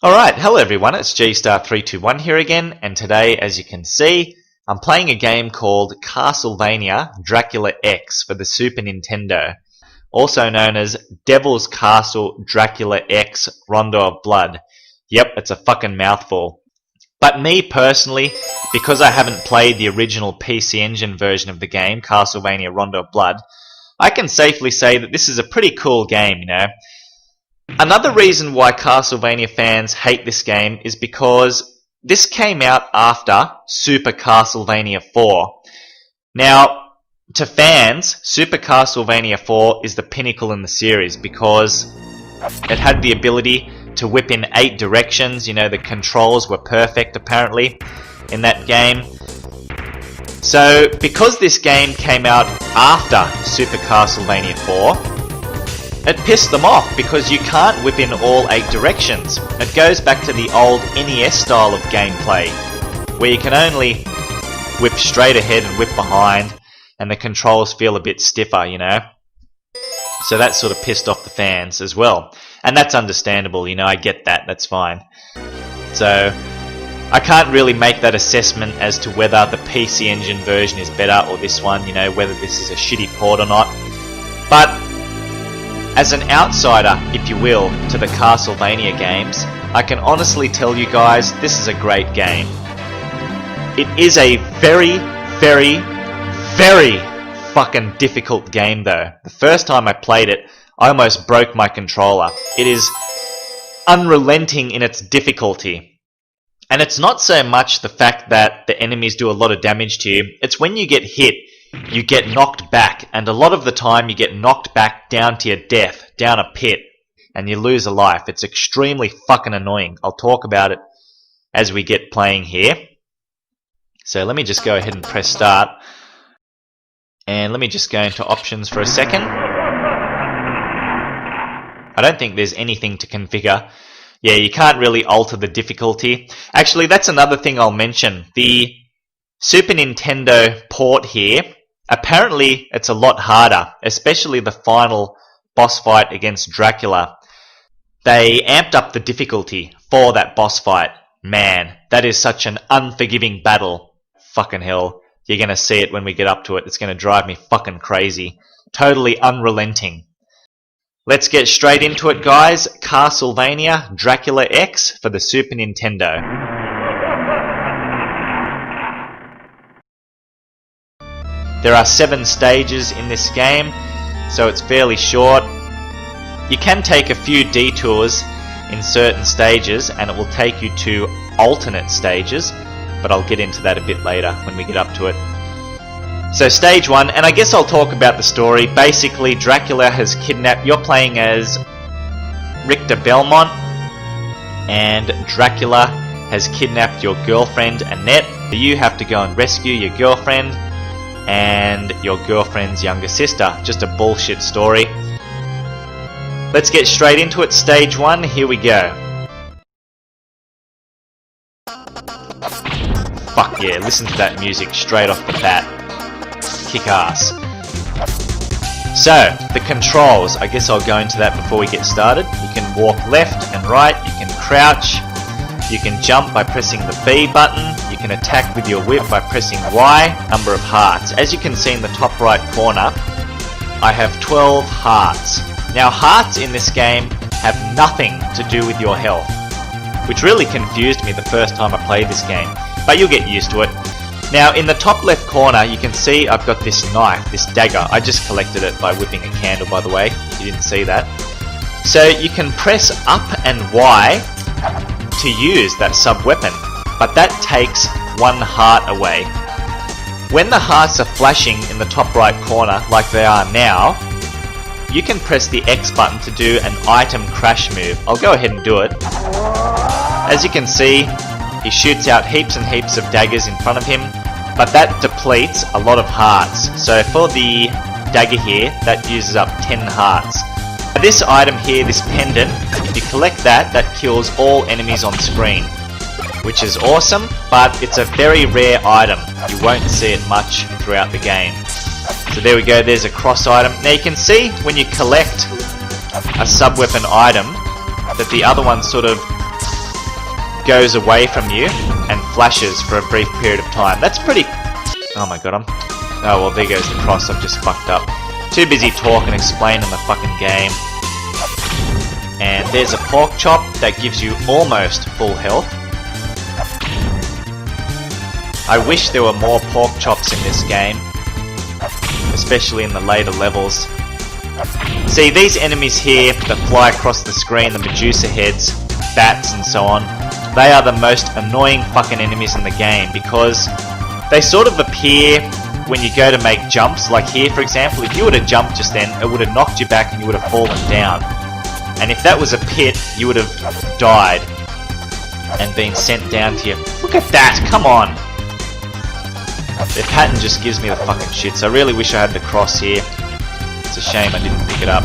Alright, hello everyone, it's Gstar321 here again, and today, as you can see, I'm playing a game called Castlevania Dracula X for the Super Nintendo, also known as Devil's Castle Dracula X Rondo of Blood. Yep, it's a fucking mouthful. But me personally, because I haven't played the original PC Engine version of the game, Castlevania Rondo of Blood, I can safely say that this is a pretty cool game, you know. Another reason why Castlevania fans hate this game is because this came out after Super Castlevania 4. Now, to fans, Super Castlevania 4 is the pinnacle in the series because it had the ability to whip in 8 directions. You know, the controls were perfect apparently in that game. So, because this game came out after Super Castlevania 4, it pissed them off because you can't whip in all 8 directions. It goes back to the old NES style of gameplay, where you can only whip straight ahead and whip behind, and the controls feel a bit stiffer, you know. So that sort of pissed off the fans as well. And that's understandable, you know, I get that, that's fine. So, I can't really make that assessment as to whether the PC Engine version is better or this one, you know, whether this is a shitty port or not. But as an outsider, if you will, to the Castlevania games, I can honestly tell you guys, this is a great game. It is a very, very, very fucking difficult game though. The first time I played it, I almost broke my controller. It is unrelenting in its difficulty. And it's not so much the fact that the enemies do a lot of damage to you, it's when you get hit, you get knocked back, and a lot of the time you get knocked back down to your death, down a pit, and you lose a life. It's extremely fucking annoying. I'll talk about it as we get playing here. So let me just go ahead and press start. And let me just go into options for a second. I don't think there's anything to configure. Yeah, you can't really alter the difficulty. Actually, that's another thing I'll mention. The Super Nintendo port here, apparently it's a lot harder, especially the final boss fight against Dracula. They amped up the difficulty for that boss fight. Man, that is such an unforgiving battle. Fucking hell. You're gonna see it when we get up to it. It's gonna drive me fucking crazy. Totally unrelenting. Let's get straight into it, guys. Castlevania Dracula X for the Super Nintendo. There are 7 stages in this game, so it's fairly short. You can take a few detours in certain stages and it will take you to alternate stages, but I'll get into that a bit later when we get up to it. So stage 1, and I guess I'll talk about the story. Basically, Dracula has kidnapped, you're playing as Richter Belmont, and Dracula has kidnapped your girlfriend Annette. You have to go and rescue your girlfriend and your girlfriend's younger sister. Just a bullshit story. Let's get straight into it. Stage 1, here we go. Fuck yeah, listen to that music straight off the bat. Kick ass. So, the controls, I guess I'll go into that before we get started. You can walk left and right, you can crouch, you can jump by pressing the B button, you can attack with your whip by pressing Y, number of hearts. As you can see in the top right corner, I have 12 hearts. Now hearts in this game have nothing to do with your health, which really confused me the first time I played this game, but you'll get used to it. Now in the top left corner you can see I've got this knife, this dagger. I just collected it by whipping a candle, by the way, if you didn't see that. So you can press up and Y to use that sub-weapon, but that takes 1 heart away. When the hearts are flashing in the top right corner, like they are now, you can press the X button to do an item crash move. I'll go ahead and do it. As you can see, he shoots out heaps and heaps of daggers in front of him, but that depletes a lot of hearts. So for the dagger here, that uses up 10 hearts. This item here, this pendant, if you collect that, that kills all enemies on screen, which is awesome, but it's a very rare item. You won't see it much throughout the game. So there we go, there's a cross item. Now you can see when you collect a sub-weapon item that the other one sort of goes away from you and flashes for a brief period of time. That's pretty... Oh my god, oh well, there goes the cross. I've just fucked up. Too busy talking, explaining the fucking game. And there's a pork chop that gives you almost full health. I wish there were more pork chops in this game, especially in the later levels. See, these enemies here that fly across the screen, the Medusa heads, bats and so on, they are the most annoying fucking enemies in the game because they sort of appear when you go to make jumps. Like here, for example, if you would have jumped just then, it would have knocked you back and you would have fallen down. And if that was a pit, you would have died and been sent down to you. Look at that, come on! Their pattern just gives me the fucking shits. I really wish I had the cross here. It's a shame I didn't pick it up.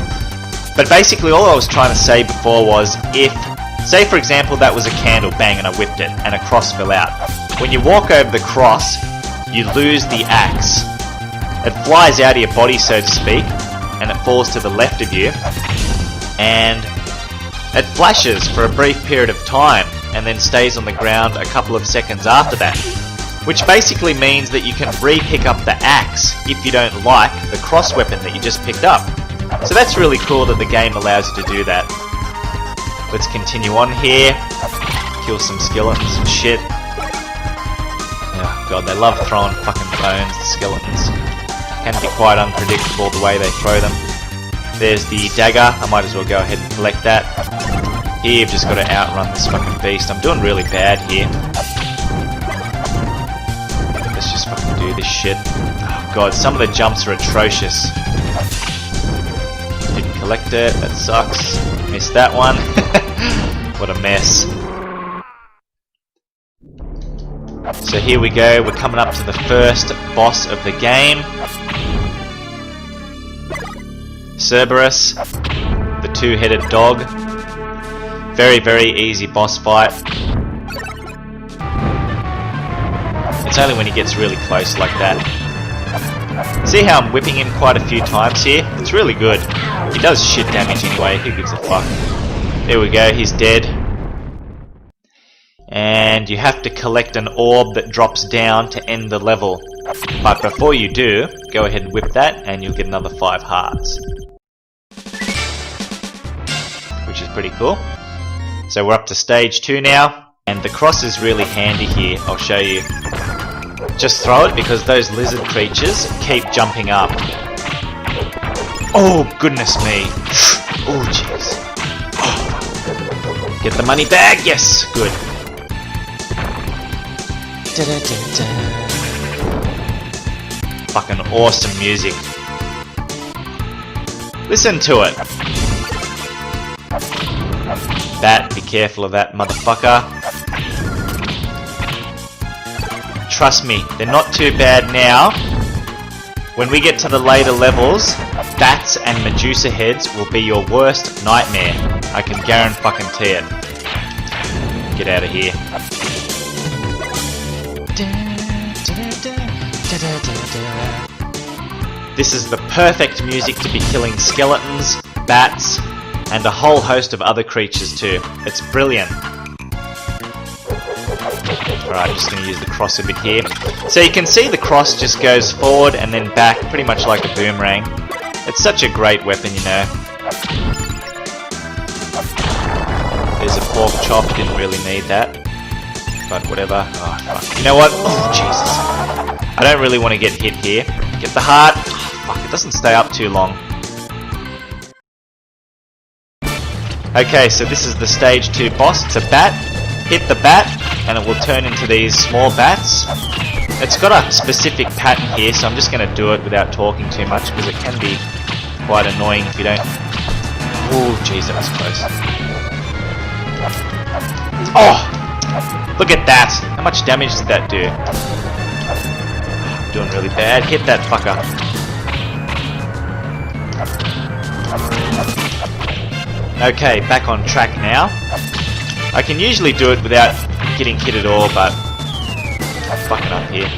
But basically all I was trying to say before was, if, say for example that was a candle, bang, and I whipped it, and a cross fell out. When you walk over the cross, you lose the axe. It flies out of your body, so to speak, and it falls to the left of you, and it flashes for a brief period of time, and then stays on the ground a couple of seconds after that. Which basically means that you can re-pick up the axe if you don't like the cross weapon that you just picked up. So that's really cool that the game allows you to do that. Let's continue on here. Kill some skeletons and shit. Oh god, they love throwing fucking bones to skeletons. Can be quite unpredictable the way they throw them. There's the dagger. I might as well go ahead and collect that. Here you've just got to outrun this fucking beast. I'm doing really bad here. Let's just fucking do this shit. Oh god, some of the jumps are atrocious. Didn't collect it, that sucks. Missed that one. What a mess. So here we go, we're coming up to the first boss of the game. Cerberus, the two-headed dog. Very, very easy boss fight. It's only when he gets really close like that. See how I'm whipping him quite a few times here? It's really good. He does shit damage anyway, who gives a fuck. There we go, he's dead. And you have to collect an orb that drops down to end the level. But before you do, go ahead and whip that and you'll get another 5 hearts. Which is pretty cool. So we're up to stage 2 now. And the cross is really handy here, I'll show you. Just throw it because those lizard creatures keep jumping up. Oh, goodness me. Oh, jeez. Oh. Get the money bag, yes, good. Fucking awesome music. Listen to it. Bat, be careful of that motherfucker. Trust me, they're not too bad now. When we get to the later levels, bats and Medusa heads will be your worst nightmare. I can guarantee it. Get out of here. This is the perfect music to be killing skeletons, bats, and a whole host of other creatures too. It's brilliant. Alright, just going to use the cross a bit here. So you can see the cross just goes forward and then back, pretty much like a boomerang. It's such a great weapon, you know. There's a pork chop, didn't really need that. But whatever. Oh, fuck. You know what? Oh, Jesus. I don't really want to get hit here. Get the heart. Oh, fuck, it doesn't stay up too long. Okay, so this is the stage 2 boss. It's a bat. Hit the bat, and it will turn into these small bats. It's got a specific pattern here, so I'm just going to do it without talking too much, because it can be quite annoying if you don't... Oh, jeez, that was close. Oh! Look at that! How much damage did that do? Doing really bad. Hit that fucker. Okay, back on track now. I can usually do it without getting hit at all, but I'm fucking up here.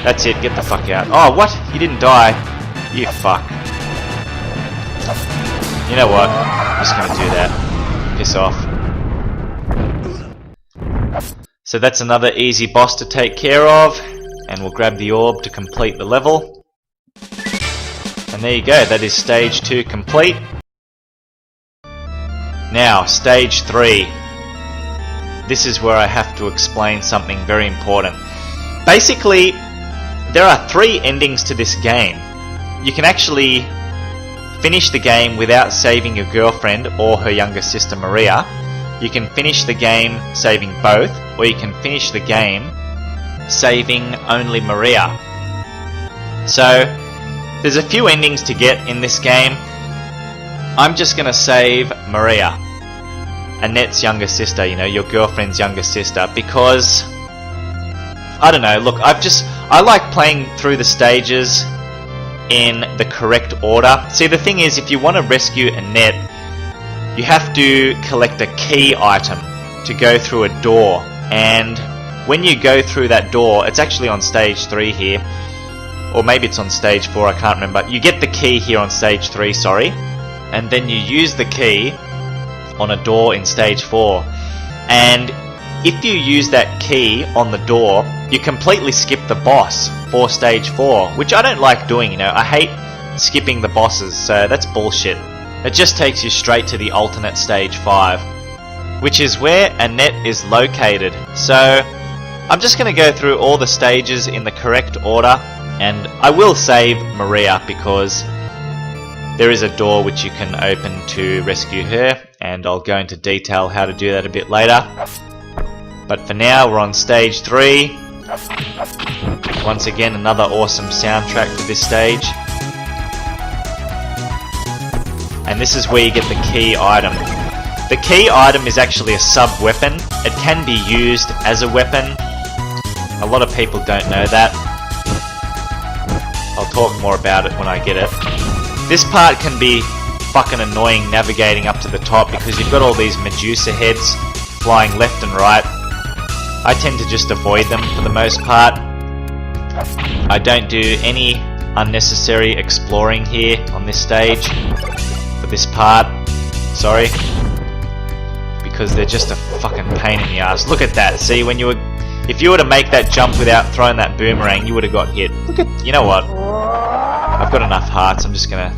That's it, get the fuck out. Oh, what? You didn't die. You fuck. You know what? I'm just gonna do that. Piss off. So that's another easy boss to take care of, and we'll grab the orb to complete the level. And there you go, that is stage 2 complete. Now, stage 3. This is where I have to explain something very important. Basically, there are 3 endings to this game. You can actually finish the game without saving your girlfriend or her younger sister Maria. You can finish the game saving both, or you can finish the game saving only Maria. So, there's a few endings to get in this game. I'm just gonna save Maria, Annette's younger sister, you know, your girlfriend's younger sister, because I don't know, look, I like playing through the stages in the correct order. See, the thing is, if you want to rescue Annette, you have to collect a key item to go through a door, and when you go through that door, it's actually on stage 3 here, or maybe it's on stage 4, I can't remember. You get the key here on stage 3, sorry, and then you use the key on a door in stage 4, and if you use that key on the door, you completely skip the boss for stage 4, which I don't like doing, you know. I hate skipping the bosses, so that's bullshit. It just takes you straight to the alternate stage 5, which is where Annette is located. So I'm just going to go through all the stages in the correct order, and I will save Maria because there is a door which you can open to rescue her, and I'll go into detail how to do that a bit later. But for now, we're on stage 3. Once again, another awesome soundtrack for this stage. And this is where you get the key item. The key item is actually a sub-weapon. It can be used as a weapon. A lot of people don't know that. I'll talk more about it when I get it. This part can be fucking annoying navigating up to the top because you've got all these Medusa heads flying left and right. I tend to just avoid them for the most part. I don't do any unnecessary exploring here on this stage for this part, sorry, because they're just a fucking pain in the ass. Look at that, see, if you were to make that jump without throwing that boomerang, you would have got hit. Look at, you know what, I've got enough hearts, I'm just gonna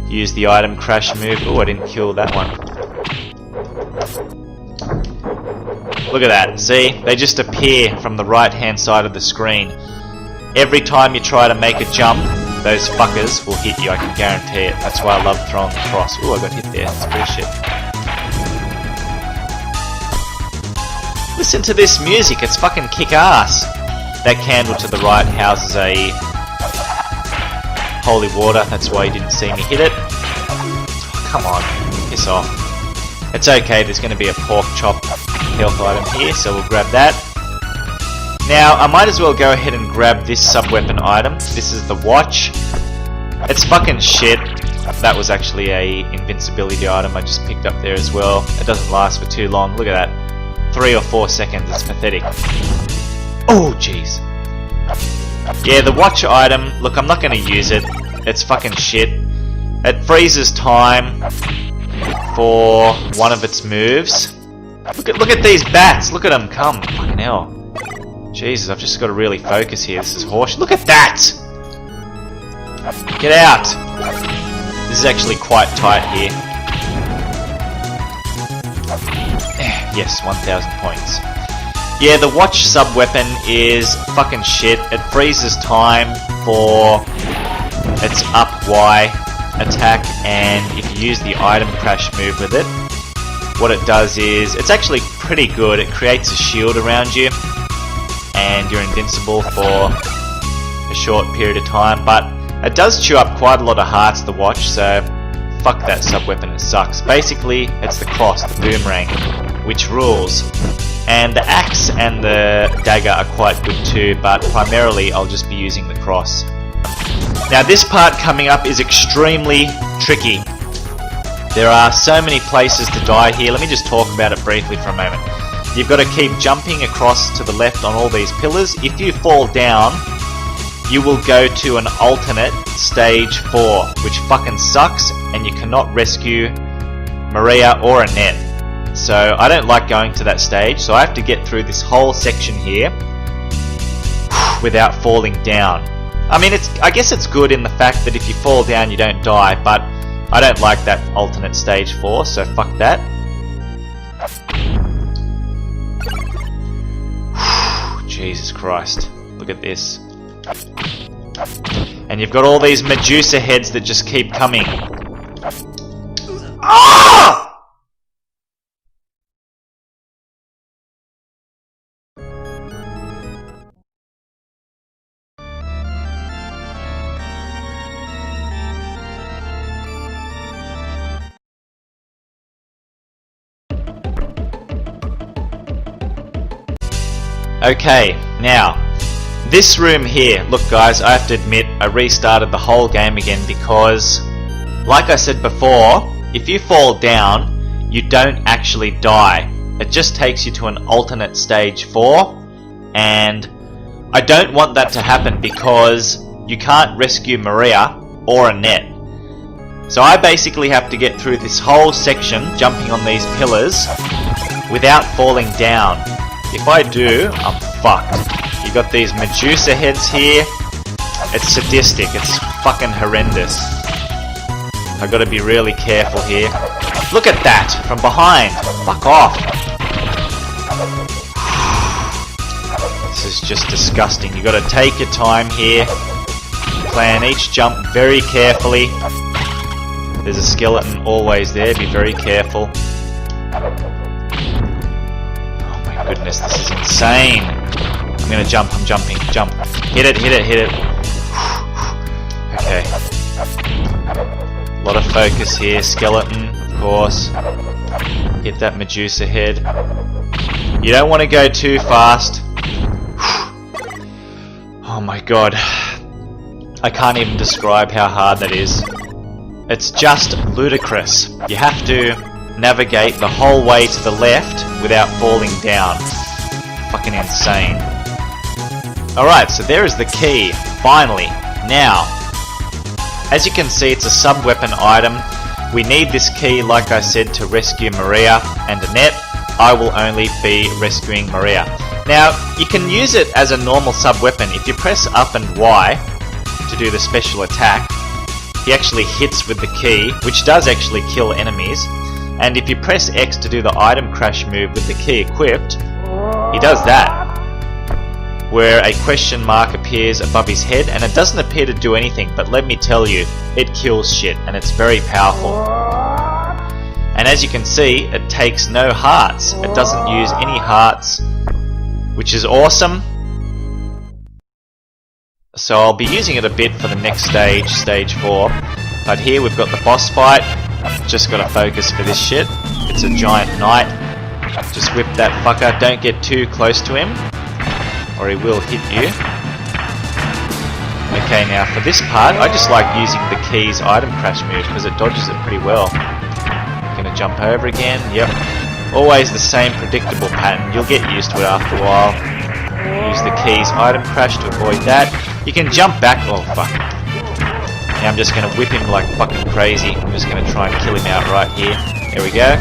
use the item crash move. Oh, I didn't kill that one. Look at that, see? They just appear from the right hand side of the screen. Every time you try to make a jump, those fuckers will hit you, I can guarantee it. That's why I love throwing the cross. Ooh, I got hit there, that's bullshit. Listen to this music, it's fucking kick-ass. That candle to the right houses a holy water, that's why you didn't see me hit it. Oh, come on, piss off. It's okay, there's going to be a pork chop health item here, so we'll grab that. Now, I might as well go ahead and grab this sub-weapon item. This is the watch. It's fucking shit. That was actually a invincibility item I just picked up there as well. It doesn't last for too long. Look at that. 3 or 4 seconds, it's pathetic. Oh, jeez. Yeah, the watch item, look, I'm not going to use it. It's fucking shit. It freezes time for one of its moves. Look at these bats. Look at them come. Fucking hell. Jesus, I've just got to really focus here. This is horseshit. Look at that! Get out! This is actually quite tight here. Yes, 1,000 points. Yeah, the watch sub-weapon is fucking shit. It freezes time for its up Y attack, and if you use the item crash move with it, what it does is, it's actually pretty good. It creates a shield around you, and you're invincible for a short period of time, but it does chew up quite a lot of hearts, the watch, so fuck that sub-weapon, it sucks. Basically, it's the cross, the boomerang, which rules. And the axe and the dagger are quite good too, but primarily I'll just be using the cross. Now this part coming up is extremely tricky. There are so many places to die here. Let me just talk about it briefly for a moment. You've got to keep jumping across to the left on all these pillars. If you fall down, you will go to an alternate stage 4, which fucking sucks, and you cannot rescue Maria or Annette. So I don't like going to that stage, so I have to get through this whole section here without falling down. I mean, I guess it's good in the fact that if you fall down you don't die, but I don't like that alternate stage 4, so fuck that. Jesus Christ, look at this. And you've got all these Medusa heads that just keep coming. Ah! Okay, now, this room here, look guys, I have to admit, I restarted the whole game again because, like I said before, if you fall down, you don't actually die. It just takes you to an alternate stage 4, and I don't want that to happen because you can't rescue Maria or Annette. So I basically have to get through this whole section, jumping on these pillars, without falling down. If I do, I'm fucked. You got these Medusa heads here. It's sadistic. It's fucking horrendous. I gotta be really careful here. Look at that! From behind! Fuck off! This is just disgusting. You gotta take your time here. Plan each jump very carefully. There's a skeleton always there. Be very careful. Goodness, this is insane. I'm gonna jump, I'm jumping, jump. Hit it, hit it, hit it. Okay. A lot of focus here. Skeleton, of course. Hit that Medusa head. You don't want to go too fast. Oh my god. I can't even describe how hard that is. It's just ludicrous. You have to navigate the whole way to the left without falling down. Fucking insane. Alright, so there is the key, finally. Now, as you can see, it's a sub-weapon item. We need this key, like I said, to rescue Maria and Annette. I will only be rescuing Maria. Now, you can use it as a normal sub-weapon. If you press up and Y to do the special attack, he actually hits with the key, which does actually kill enemies. And if you press X to do the item crash move with the key equipped, he does that. Where a question mark appears above his head, and it doesn't appear to do anything, but let me tell you, it kills shit, and it's very powerful. And as you can see, it takes no hearts. It doesn't use any hearts, which is awesome. So I'll be using it a bit for the next stage, stage 4. But here we've got the boss fight. Just gotta focus for this shit. It's a giant knight. Just whip that fucker. Don't get too close to him, or he will hit you. Okay, now for this part, I just like using the key's item crash move because it dodges it pretty well. Gonna jump over again. Yep. Always the same predictable pattern. You'll get used to it after a while. Use the key's item crash to avoid that. You can jump back. Oh fuck. Now I'm just going to whip him like fucking crazy. I'm just going to try and kill him out right here. There we go.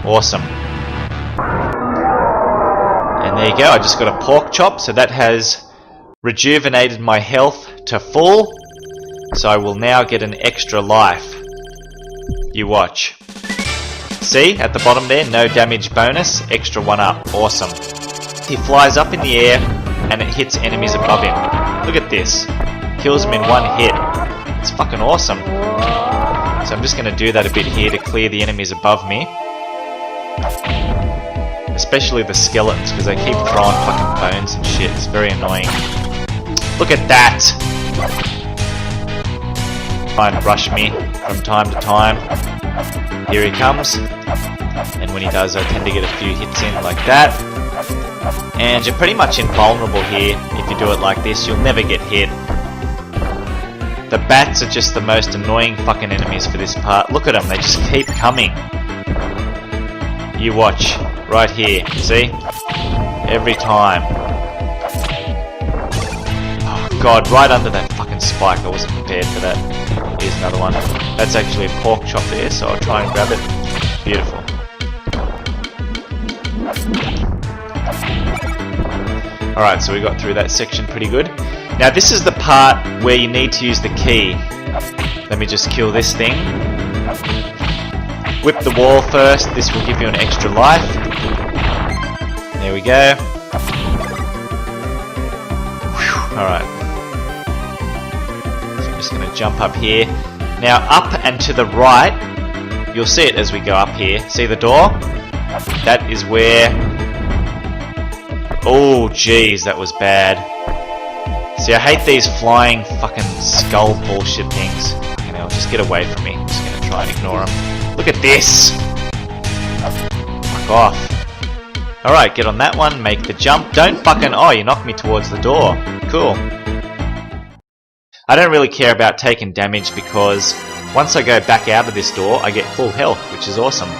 Awesome. And there you go. I just got a pork chop. So that has rejuvenated my health to full. So I will now get an extra life. You watch. See? At the bottom there, no damage bonus. Extra 1 up. Awesome. He flies up in the air and it hits enemies above him. Look at this. Kills them in 1 hit. It's fucking awesome. So I'm just going to do that a bit here to clear the enemies above me. Especially the skeletons, because they keep throwing fucking bones and shit. It's very annoying. Look at that! Try and rush me from time to time. Here he comes. And when he does, I tend to get a few hits in like that. And you're pretty much invulnerable here. If you do it like this, you'll never get hit. The bats are just the most annoying fucking enemies for this part. Look at them, they just keep coming. You watch, right here, see? Every time. Oh god, right under that fucking spike, I wasn't prepared for that. Here's another one. That's actually a pork chop there, so I'll try and grab it. Beautiful. Alright, so we got through that section pretty good. Now this is the part where you need to use the key. Let me just kill this thing. Whip the wall first, this will give you an extra life. There we go. Alright. So I'm just going to jump up here. Now up and to the right, you'll see it as we go up here. See the door? That is where... Oh jeez, that was bad. See, I hate these flying fucking skull bullshit things. Fucking hell, just get away from me. I'm just going to try and ignore them. Look at this! Fuck off. Alright, get on that one, make the jump. Don't fucking... Oh, you knocked me towards the door. Cool. I don't really care about taking damage because once I go back out of this door, I get full health, which is awesome.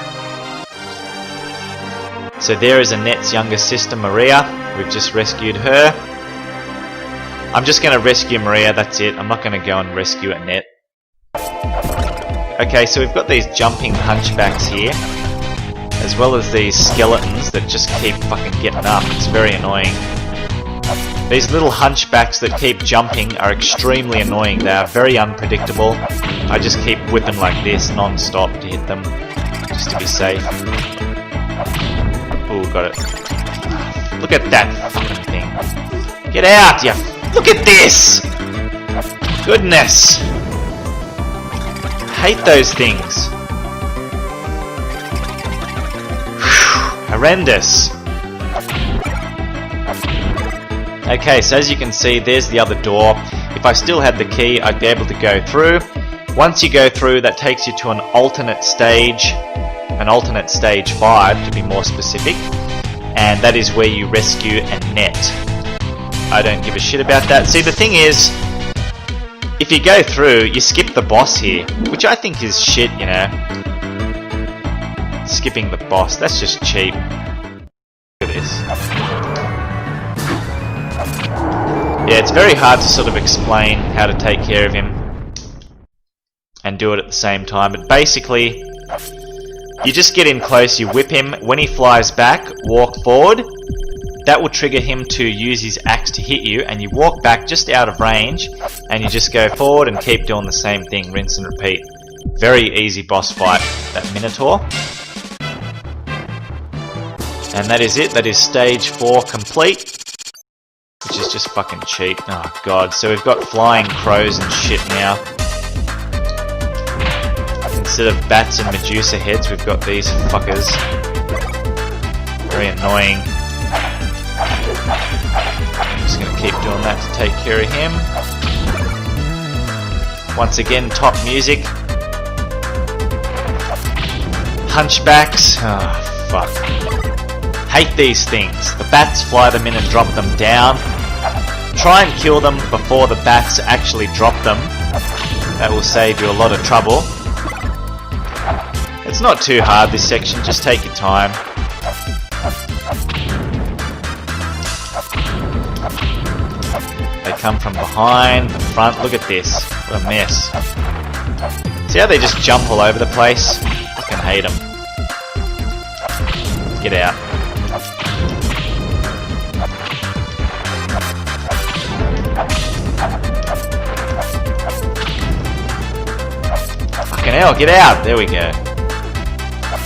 So there is Annette's younger sister, Maria. We've just rescued her. I'm just going to rescue Maria, that's it. I'm not going to go and rescue Annette. Okay, so we've got these jumping hunchbacks here, as well as these skeletons that just keep fucking getting up. It's very annoying. These little hunchbacks that keep jumping are extremely annoying. They are very unpredictable. I just keep whipping like this non-stop to hit them, just to be safe. Ooh, got it. Look at that fucking thing. Get out, you... Look at this! Goodness! I hate those things. Horrendous. Okay, so as you can see, there's the other door. If I still had the key, I'd be able to go through. Once you go through, that takes you to an alternate stage 5 to be more specific, and that is where you rescue Annette. I don't give a shit about that. See, the thing is, if you go through, you skip the boss here, which I think is shit, you know. Skipping the boss, that's just cheap. Look at this. Yeah, it's very hard to sort of explain how to take care of him and do it at the same time, but basically you just get in close, you whip him, when he flies back, walk forward, that will trigger him to use his axe to hit you, and you walk back just out of range and you just go forward and keep doing the same thing, rinse and repeat. Very easy boss fight, that Minotaur. And that is it, that is stage 4 complete. Which is just fucking cheap. Oh god, so we've got flying crows and shit now. Instead of bats and Medusa heads, we've got these fuckers. Very annoying. I'm just going to keep doing that to take care of him. Once again, top music. Hunchbacks. Oh, fuck. Hate these things. The bats fly them in and drop them down. Try and kill them before the bats actually drop them. That will save you a lot of trouble. It's not too hard, this section, just take your time. They come from behind, the front, look at this. What a mess. See how they just jump all over the place? Fucking hate them. Get out. Fucking hell, get out! There we go.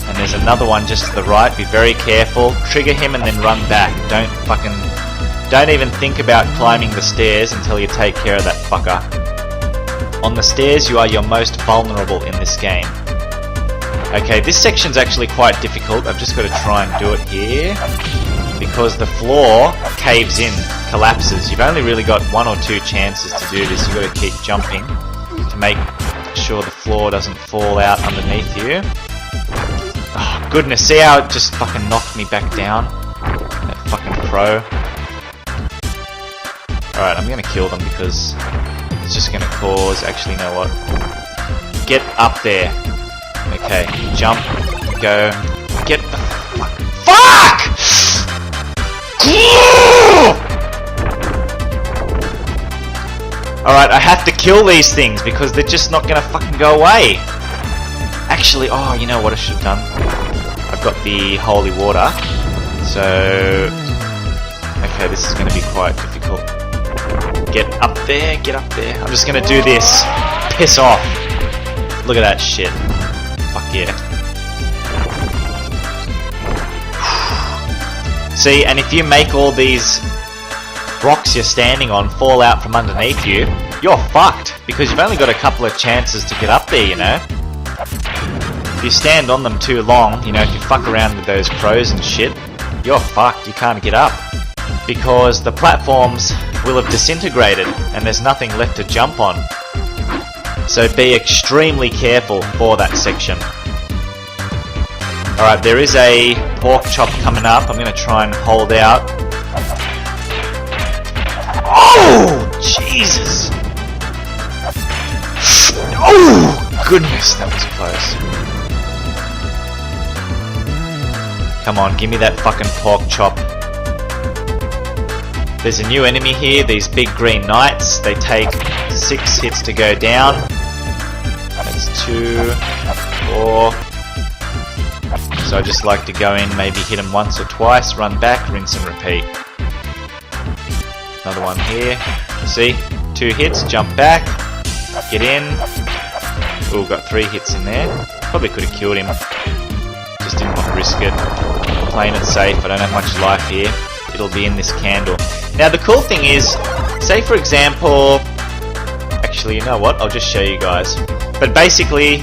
And there's another one just to the right, be very careful. Trigger him and then run back. Don't even think about climbing the stairs until you take care of that fucker. On the stairs you are your most vulnerable in this game. Okay, this section's actually quite difficult. I've just got to try and do it here. Because the floor caves in, collapses. You've only really got 1 or 2 chances to do this. You've got to keep jumping to make sure the floor doesn't fall out underneath you. Oh goodness, see how it just fucking knocked me back down? That fucking crow. Alright, I'm gonna kill them because it's just gonna cause... Actually, you know what? Get up there. Okay, jump, go, get the fuck! Alright, I have to kill these things because they're just not gonna fucking go away. Actually, oh, you know what I should have done? I've got the holy water. So, okay, this is going to be quite difficult. Get up there, get up there. I'm just going to do this. Piss off. Look at that shit. Fuck yeah. See, and if you make all these rocks you're standing on fall out from underneath you, you're fucked, because you've only got a couple of chances to get up there, you know? If you stand on them too long, you know, if you fuck around with those crows and shit, you're fucked, you can't get up. Because the platforms will have disintegrated and there's nothing left to jump on. So be extremely careful for that section. Alright, there is a pork chop coming up. I'm going to try and hold out. Oh! Jesus! Oh! Goodness, that was close. Come on, give me that fucking pork chop. There's a new enemy here, these big green knights. They take 6 hits to go down. That's 2, 4. So I just like to go in, maybe hit them once or twice, run back, rinse and repeat. Another one here. See? 2 hits, jump back, get in. Ooh, got 3 hits in there. Probably could have killed him. Just didn't want to risk it. Playing it safe, I don't have much life here. It'll be in this candle. Now the cool thing is, say for example, actually you know what, I'll just show you guys. But basically,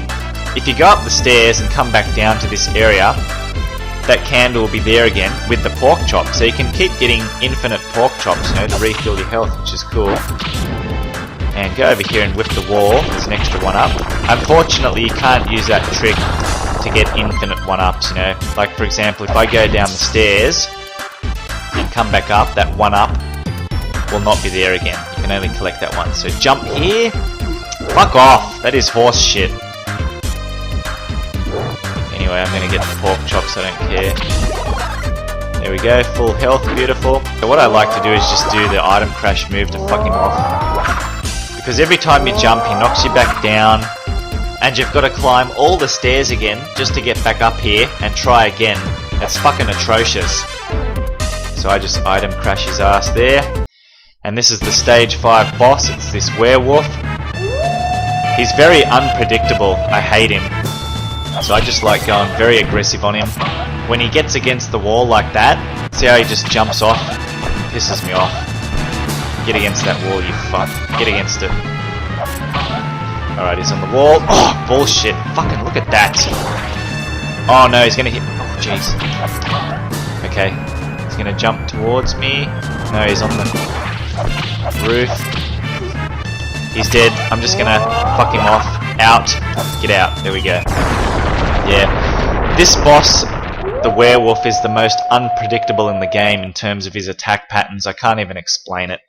if you go up the stairs and come back down to this area, that candle will be there again with the pork chop. So you can keep getting infinite pork chops, you know, to refill your health, which is cool. And go over here and whip the wall, there's an extra 1-up. Unfortunately, you can't use that trick to get infinite 1-ups, you know. Like for example, if I go down the stairs and come back up, that 1-up will not be there again. You can only collect that one. So jump here. Fuck off. That is horse shit. Anyway, I'm going to get the pork chops, I don't care. There we go, full health, beautiful. So what I like to do is just do the item crash move to fuck him off. Because every time you jump, he knocks you back down, and you've got to climb all the stairs again just to get back up here and try again. That's fucking atrocious. So I just item crash his ass there. And this is the stage 5 boss, it's this werewolf. He's very unpredictable, I hate him. So I just like going very aggressive on him. When he gets against the wall like that, see how he just jumps off? Pisses me off. Get against that wall, you fuck. Get against it. Alright, he's on the wall. Oh, bullshit. Fucking look at that. Oh no, he's gonna hit. Oh, jeez. Okay. He's gonna jump towards me. No, he's on the roof. He's dead. I'm just gonna fuck him off. Out. Get out. There we go. Yeah. This boss, the werewolf, is the most unpredictable in the game in terms of his attack patterns. I can't even explain it.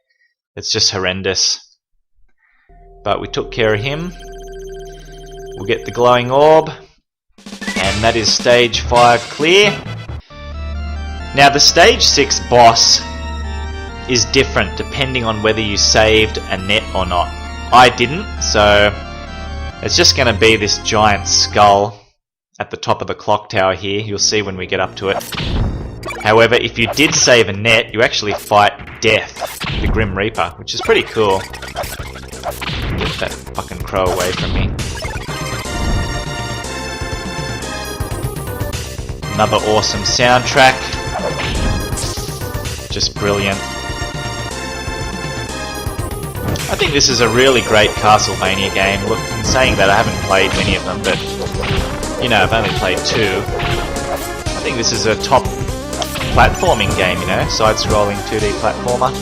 It's just horrendous. But we took care of him. We'll get the glowing orb. And that is stage 5 clear. Now the stage 6 boss is different depending on whether you saved a net or not. I didn't, so it's just going to be this giant skull at the top of the clock tower here. You'll see when we get up to it. However, if you did save a net, you actually fight Death, the Grim Reaper, which is pretty cool. Get that fucking crow away from me. Another awesome soundtrack. Just brilliant. I think this is a really great Castlevania game. Look, in saying that, I haven't played many of them, but, you know, I've only played 2. I think this is a top platforming game, you know, side-scrolling 2D platformer.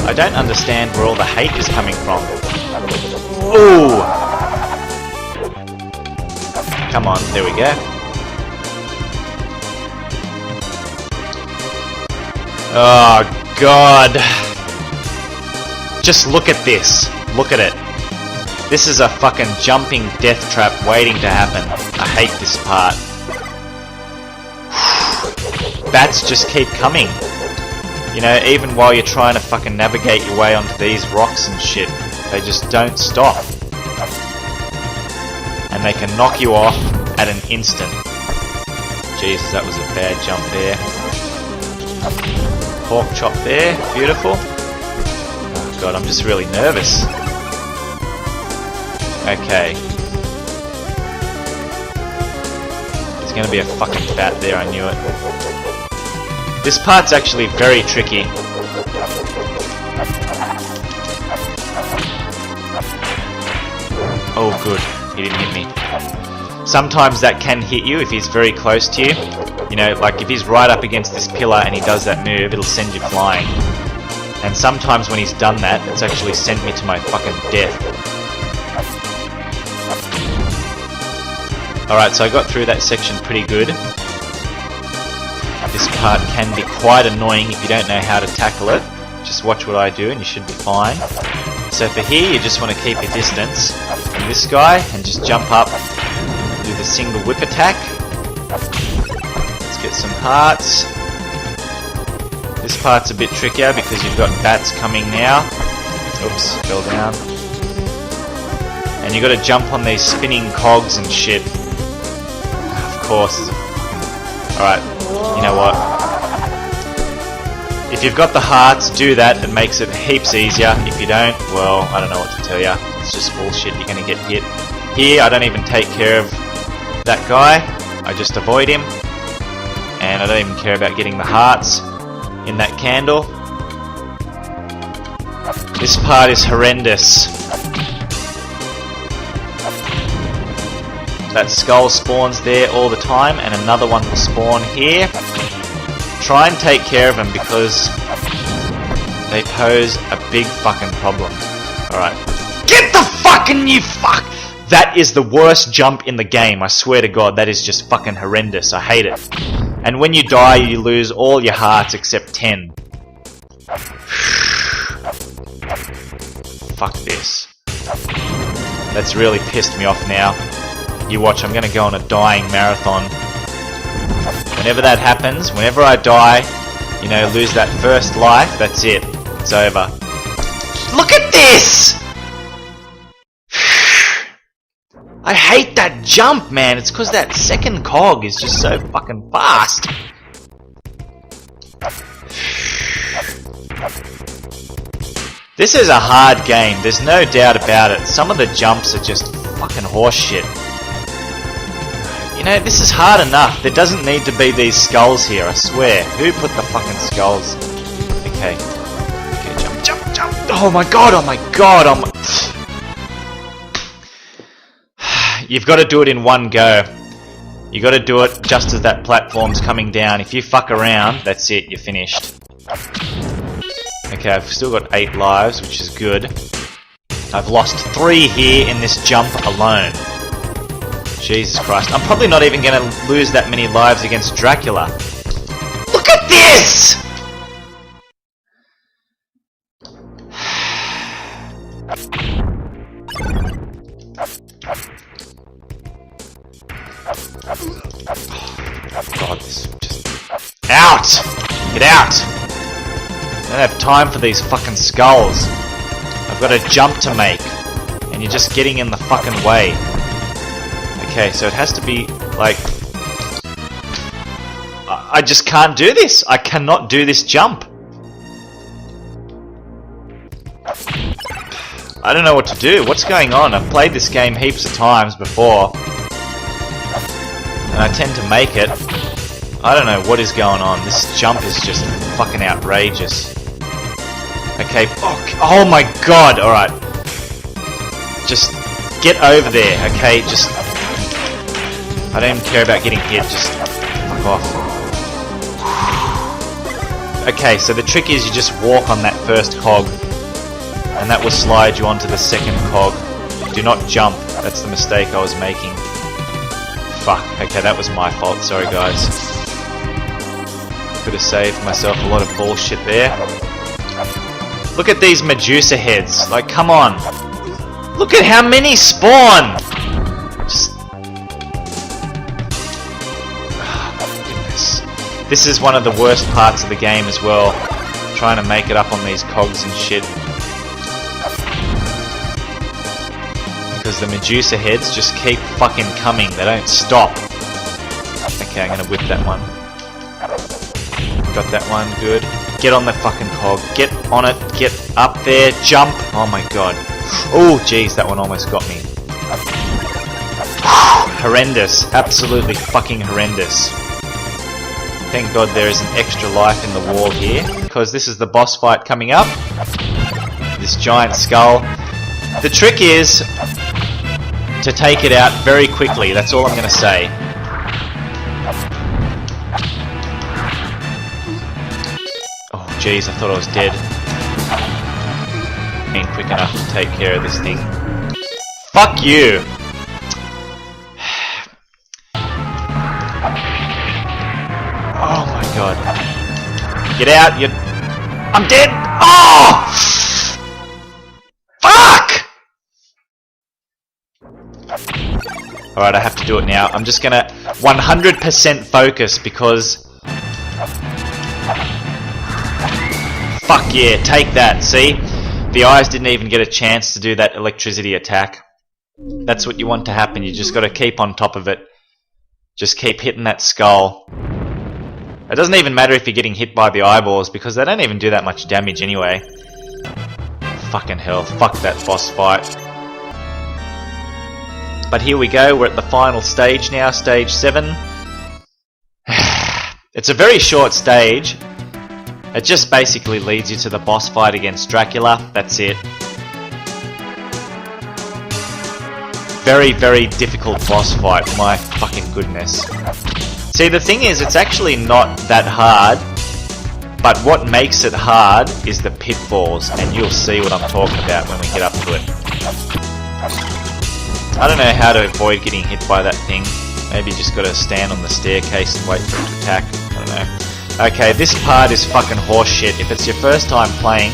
I don't understand where all the hate is coming from. Ooh! Come on, there we go. Oh, God. Just look at this. Look at it. This is a fucking jumping death trap waiting to happen. I hate this part. Bats just keep coming. You know, even while you're trying to fucking navigate your way onto these rocks and shit, they just don't stop. And they can knock you off at an instant. Jesus, that was a bad jump there. pork chop there. Beautiful. Oh god, I'm just really nervous. Okay. There's gonna be a fucking bat there, I knew it. This part's actually very tricky. Oh good, he didn't hit me. Sometimes that can hit you if he's very close to you. You know, like if he's right up against this pillar and he does that move, it'll send you flying. And sometimes when he's done that, it's actually sent me to my fucking death. Alright, so I got through that section pretty good. This part can be quite annoying if you don't know how to tackle it. Just watch what I do and you should be fine. So for here, you just want to keep your distance from this guy and just jump up, do the single whip attack. Let's get some hearts. This part's a bit trickier because you've got bats coming now. Oops, fell down. And you got to jump on these spinning cogs and shit. Of course. Alright, you know what? If you've got the hearts, do that. It makes it heaps easier. If you don't, well, I don't know what to tell you. It's just bullshit. You're going to get hit. Here, I don't even take care of that guy. I just avoid him. And I don't even care about getting the hearts in that candle. This part is horrendous. That skull spawns there all the time, and another one will spawn here. Try and take care of them because they pose a big fucking problem. Alright. Get the fucking you fuck! That is the worst jump in the game, I swear to god, that is just fucking horrendous, I hate it. And when you die, you lose all your hearts except 10. Fuck this. That's really pissed me off now. You watch, I'm gonna go on a dying marathon. Whenever that happens, whenever I die, you know, lose that first life, that's it. It's over. Look at this! I hate that jump, man. It's because that second cog is just so fucking fast. This is a hard game, there's no doubt about it. Some of the jumps are just fucking horseshit. You know, this is hard enough. There doesn't need to be these skulls here, I swear. Who put the fucking skulls? Okay. Okay, jump, jump, jump. Oh my god, oh my god, oh my... You've got to do it in one go. You got to do it just as that platform's coming down. If you fuck around, that's it, you're finished. Okay, I've still got 8 lives, which is good. I've lost 3 here in this jump alone. Jesus Christ. I'm probably not even going to lose that many lives against Dracula. Look at this! God, this just... Out! Get out! I don't have time for these fucking skulls. I've got a jump to make. And you're just getting in the fucking way. Okay, so it has to be, like... I just can't do this! I cannot do this jump! I don't know what to do. What's going on? I've played this game heaps of times before. And I tend to make it. I don't know what is going on. This jump is just fucking outrageous. Okay, oh my god! Alright. Just get over there, okay? Just... I don't even care about getting hit, just fuck off. Okay, so the trick is you just walk on that first cog. And that will slide you onto the second cog. Do not jump. That's the mistake I was making. Fuck. Okay, that was my fault. Sorry, guys. Could have saved myself a lot of bullshit there. Look at these Medusa heads. Like, come on. Look at how many spawn! Just... Oh, my goodness. This is one of the worst parts of the game as well. Trying to make it up on these cogs and shit. Because the Medusa heads just keep fucking coming. They don't stop. Okay, I'm gonna whip that one. Got that one, good. Get on the fucking cog. Get on it. Get up there. Jump. Oh my god. Oh jeez, that one almost got me. Horrendous. Absolutely fucking horrendous. Thank god there is an extra life in the wall here, because this is the boss fight coming up. This giant skull. The trick is to take it out very quickly. That's all I'm going to say. Oh jeez, I thought I was dead. Ain't quick enough to take care of this thing. Fuck you! Oh my god. Get out, you... I'm dead! Oh! Fuck! Alright, I have to do it now. I'm just gonna 100% focus because... Fuck yeah, take that, see? The eyes didn't even get a chance to do that electricity attack. That's what you want to happen, you just gotta keep on top of it. Just keep hitting that skull. It doesn't even matter if you're getting hit by the eyeballs because they don't even do that much damage anyway. Fucking hell, fuck that boss fight. But here we go, we're at the final stage now, stage 7. It's a very short stage. It just basically leads you to the boss fight against Dracula, that's it. Very, very difficult boss fight, my fucking goodness. See, the thing is, it's actually not that hard, but what makes it hard is the pitfalls, and you'll see what I'm talking about when we get up to it. I don't know how to avoid getting hit by that thing. Maybe you just gotta stand on the staircase and wait for it to attack. I don't know. Okay, this part is fucking horseshit. If it's your first time playing,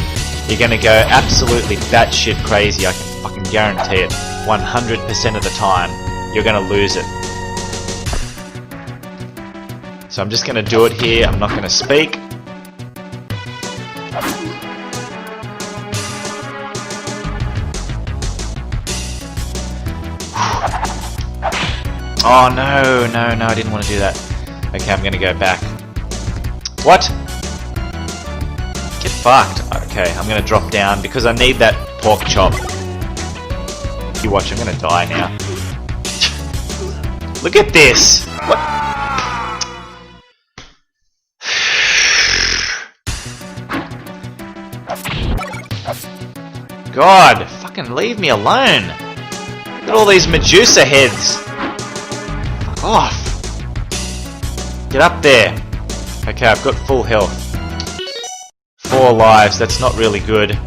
you're gonna go absolutely batshit crazy, I can fucking guarantee it. 100% of the time, you're gonna lose it. So I'm just going to do it here, I'm not going to speak. Oh no, no, no, I didn't want to do that. Okay, I'm going to go back. What? Get fucked. Okay, I'm going to drop down because I need that pork chop. You watch, I'm going to die now. Look at this! What? God, fucking leave me alone. Look at all these Medusa heads. Fuck off. Get up there. Okay, I've got full health. 4 lives, that's not really good.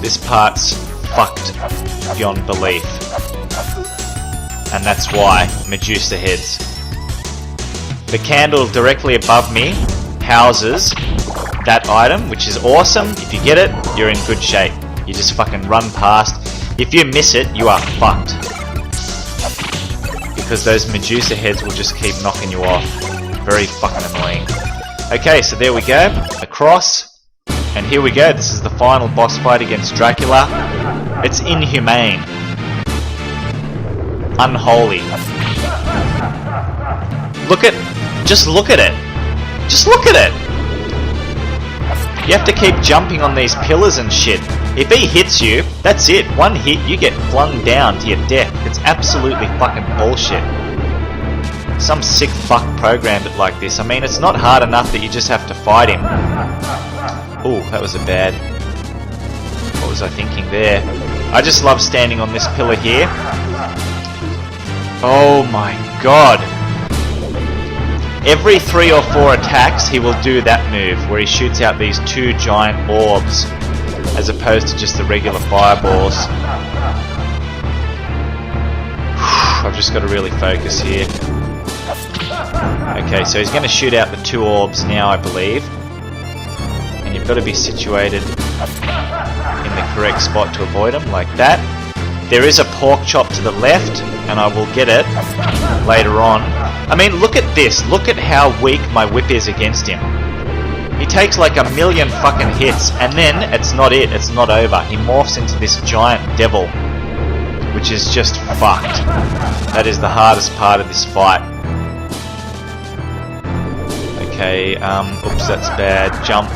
This part's fucked beyond belief. And that's why, Medusa heads. The candle directly above me houses that item, which is awesome. If you get it, you're in good shape. You just fucking run past. If you miss it, you are fucked. Because those Medusa heads will just keep knocking you off. Very fucking annoying. Okay, so there we go. Across. And here we go. This is the final boss fight against Dracula. It's inhumane. Unholy. Just look at it. Just look at it! You have to keep jumping on these pillars and shit. If he hits you, that's it. One hit, you get flung down to your death. It's absolutely fucking bullshit. Some sick fuck programmed it like this. I mean, it's not hard enough that you just have to fight him. Ooh, that was a bad... What was I thinking there? I just love standing on this pillar here. Oh my god. Every 3 or 4 attacks, he will do that move, where he shoots out these 2 giant orbs, as opposed to just the regular fireballs. I've just got to really focus here. Okay, so he's going to shoot out the 2 orbs now, I believe. And you've got to be situated in the correct spot to avoid him, like that. There is a pork chop to the left, and I will get it later on. I mean, look at this. Look at how weak my whip is against him. He takes like a million fucking hits, and then it's not it. It's not over. He morphs into this giant devil, which is just fucked. That is the hardest part of this fight. Okay, oops, that's bad. Jump.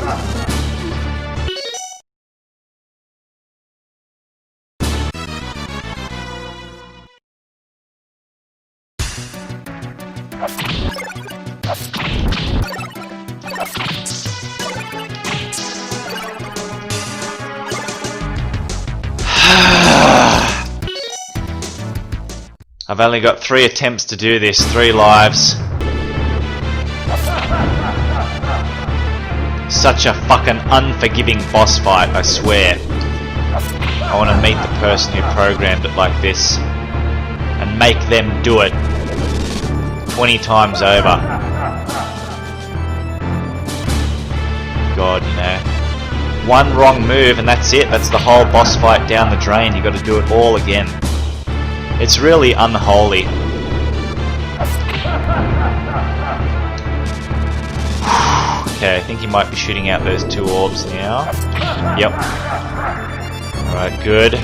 I've only got 3 attempts to do this, 3 lives. Such a fucking unforgiving boss fight, I swear. I want to meet the person who programmed it like this and make them do it 20 times over. God, you know. One wrong move and that's it. That's the whole boss fight down the drain. You got to do it all again. It's really unholy. Okay, I think he might be shooting out those 2 orbs now. Yep. Alright, good.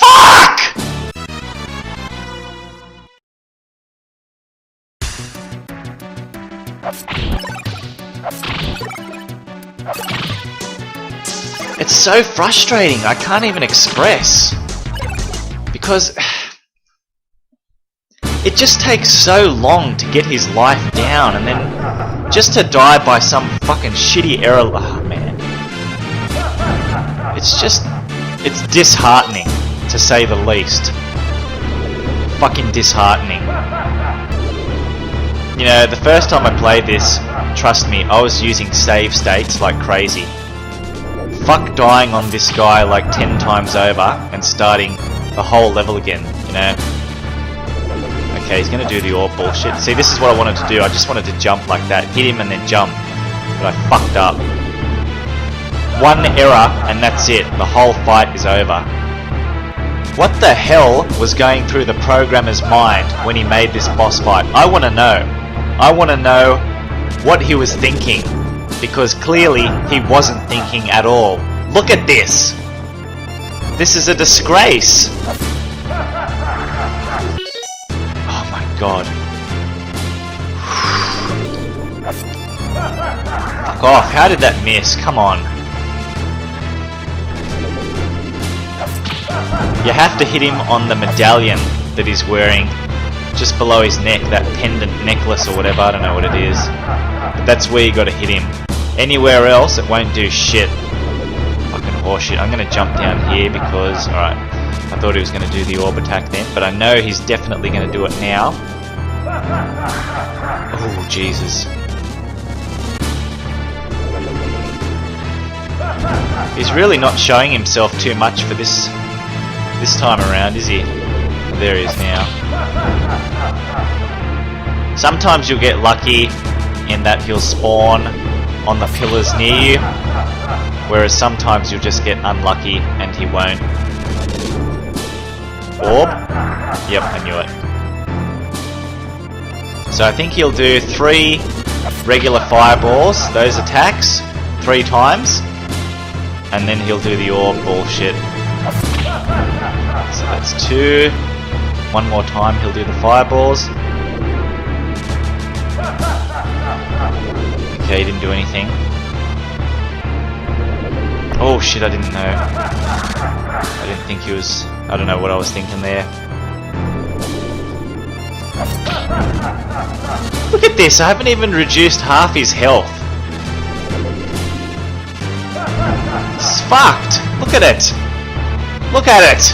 Fuck! It's so frustrating, I can't even express. Because it just takes so long to get his life down, and then just to die by some fucking shitty error. Oh man. It's disheartening, to say the least. Fucking disheartening. You know, the first time I played this, trust me, I was using save states like crazy. Fuck dying on this guy like 10 times over and starting the whole level again, you know? Okay, he's gonna do the orb bullshit. See, this is what I wanted to do. I just wanted to jump like that, hit him and then jump. But I fucked up. One error and that's it. The whole fight is over. What the hell was going through the programmer's mind when he made this boss fight? I wanna know. I wanna know what he was thinking. Because clearly he wasn't thinking at all. Look at this! This is a disgrace! Oh my god. Fuck off, how did that miss? Come on. You have to hit him on the medallion that he's wearing just below his neck, that pendant necklace or whatever, I don't know what it is. But that's where you gotta hit him. Anywhere else, it won't do shit. Fucking horseshit. I'm gonna jump down here because, alright, I thought he was gonna do the orb attack then, but I know he's definitely gonna do it now. Oh, Jesus. He's really not showing himself too much for this time around, is he? There he is now. Sometimes you'll get lucky in that he'll spawn on the pillars near you, whereas sometimes you'll just get unlucky and he won't. Orb? Yep, I knew it. So I think he'll do 3 regular fireballs, those attacks, 3 times, and then he'll do the orb bullshit. So that's 2. One more time he'll do the fireballs. Okay, he didn't do anything. Oh shit, I didn't know. I didn't think he was... I don't know what I was thinking there. Look at this, I haven't even reduced half his health. It's fucked! Look at it! Look at it!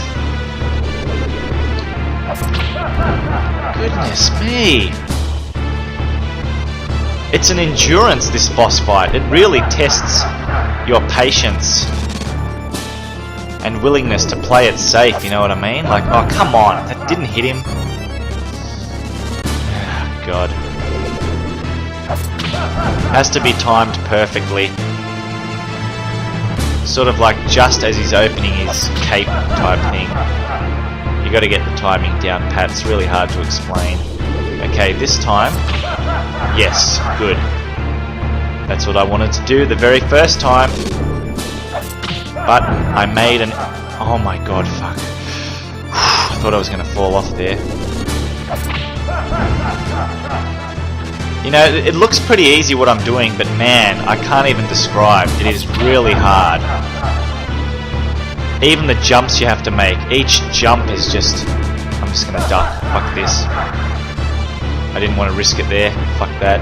Goodness me! It's an endurance, this boss fight. It really tests your patience and willingness to play it safe, you know what I mean? Like, oh come on, that didn't hit him. Oh, God. Has to be timed perfectly. Sort of like just as he's opening his cape type thing. You gotta get the timing down pat, it's really hard to explain. Okay, this time, yes, good. That's what I wanted to do the very first time. But I made an... Oh my god, fuck. thought I was going to fall off there. You know, it looks pretty easy what I'm doing, but man, I can't even describe. It is really hard. Even the jumps you have to make, each jump is just... I'm just going to duck. Fuck this. I didn't want to risk it there. Fuck that.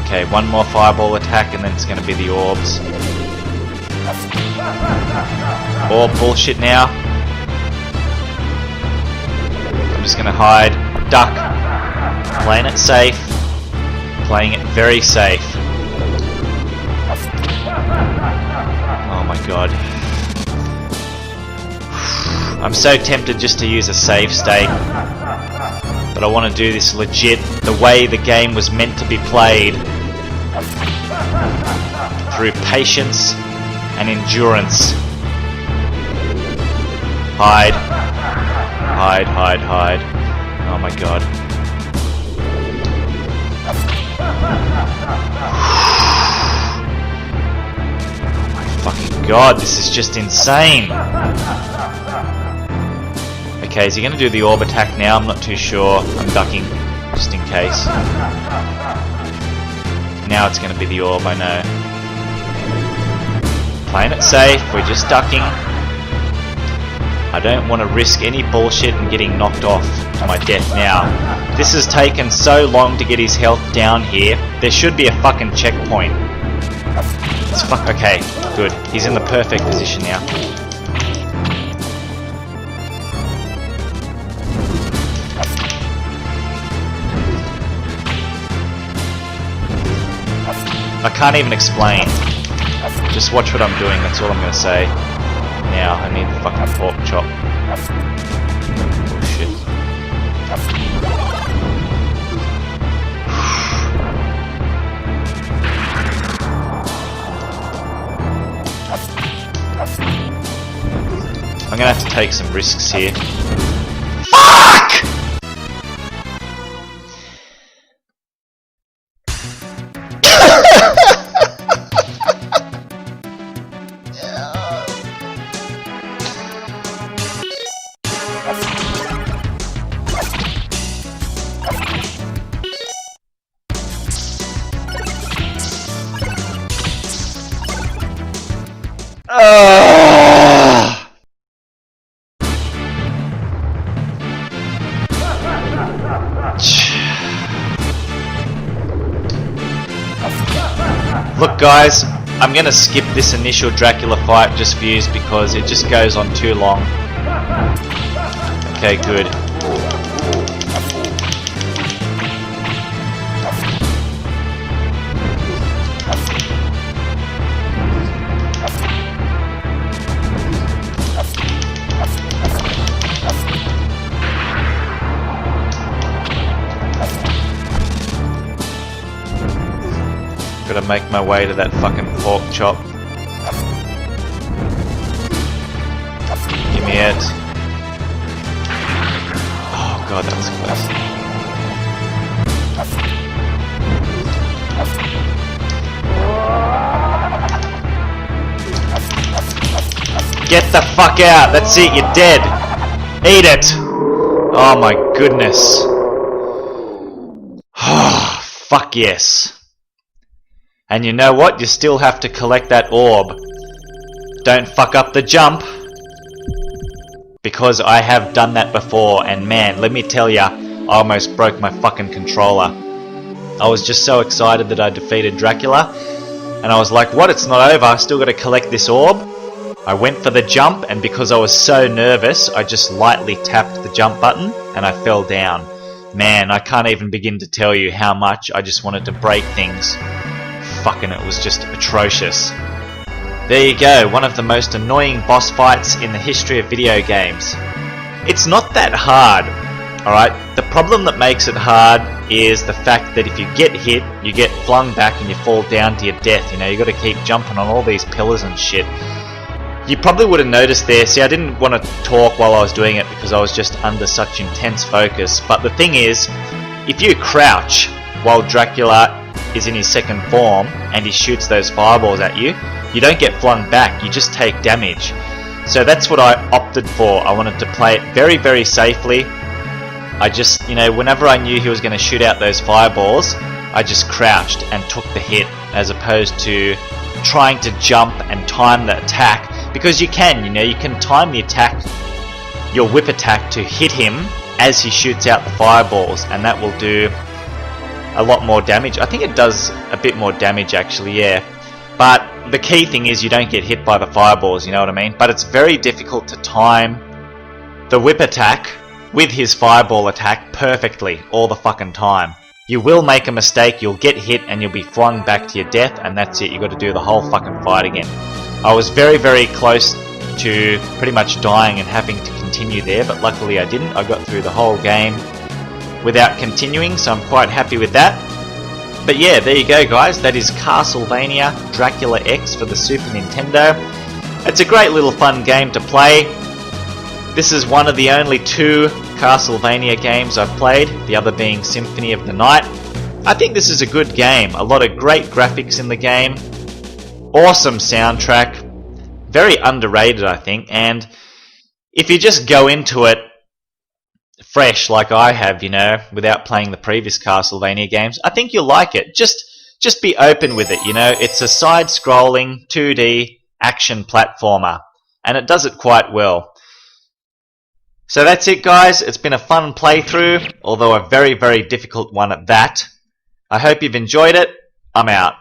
Okay, one more fireball attack and then it's going to be the orbs. Orb bullshit now. I'm just going to hide. Duck. Playing it safe. Playing it very safe. Oh my god. I'm so tempted just to use a save state. But I want to do this legit, the way the game was meant to be played. Through patience and endurance. Hide. Hide, hide, hide. Oh my god. Oh my fucking god, this is just insane. Okay, is he going to do the orb attack now? I'm not too sure. I'm ducking, just in case. Now it's going to be the orb, I know. Playing it safe, we're just ducking. I don't want to risk any bullshit and getting knocked off to my death now. This has taken so long to get his health down here. There should be a fucking checkpoint. It's okay, good. He's in the perfect position now. I can't even explain. Just watch what I'm doing, that's all I'm going to say. Now, I need the fucking pork chop. Oh shit. I'm going to have to take some risks here. Fuck! Look guys, I'm gonna skip this initial Dracula fight just for yous because it just goes on too long. Okay, good. Gotta make my way to that fucking pork chop. Give me it. Oh god, that was close. Get the fuck out! That's it, you're dead! Eat it! Oh my goodness. Oh, fuck yes. And you know what? You still have to collect that orb. Don't fuck up the jump. Because I have done that before, and man, let me tell ya, I almost broke my fucking controller. I was just so excited that I defeated Dracula, and I was like, what? It's not over, I still gotta collect this orb? I went for the jump, and because I was so nervous, I just lightly tapped the jump button, and I fell down. Man, I can't even begin to tell you how much I just wanted to break things. Fucking, it was just atrocious. There you go, one of the most annoying boss fights in the history of video games. It's not that hard, alright? The problem that makes it hard is the fact that if you get hit, you get flung back and you fall down to your death. You know, you gotta keep jumping on all these pillars and shit. You probably would have noticed there, see I didn't want to talk while I was doing it because I was just under such intense focus, but the thing is, if you crouch while Dracula is in his second form and he shoots those fireballs at you, you don't get flung back, you just take damage. So that's what I opted for. I wanted to play it very, very safely. I just, you know, whenever I knew he was going to shoot out those fireballs, I just crouched and took the hit, as opposed to trying to jump and time the attack, because you can, you know, you can time the attack, your whip attack, to hit him as he shoots out the fireballs, and that will do a lot more damage. I think it does a bit more damage actually, yeah. But the key thing is you don't get hit by the fireballs, you know what I mean? But it's very difficult to time the whip attack with his fireball attack perfectly all the fucking time. You will make a mistake, you'll get hit and you'll be flung back to your death, and that's it. You've got to do the whole fucking fight again. I was very, very close to pretty much dying and having to continue there, but luckily I didn't. I got through the whole game without continuing, so I'm quite happy with that. But yeah, there you go guys, that is Castlevania Dracula X for the Super Nintendo. It's a great little fun game to play. This is one of the only 2 Castlevania games I've played, the other being Symphony of the Night. I think this is a good game, a lot of great graphics in the game, awesome soundtrack, very underrated I think, and if you just go into it fresh like I have, you know, without playing the previous Castlevania games, I think you'll like it. Just be open with it, you know. It's a side-scrolling 2D action platformer, and it does it quite well. So that's it guys, it's been a fun playthrough, although a very, very difficult one at that. I hope you've enjoyed it. I'm out.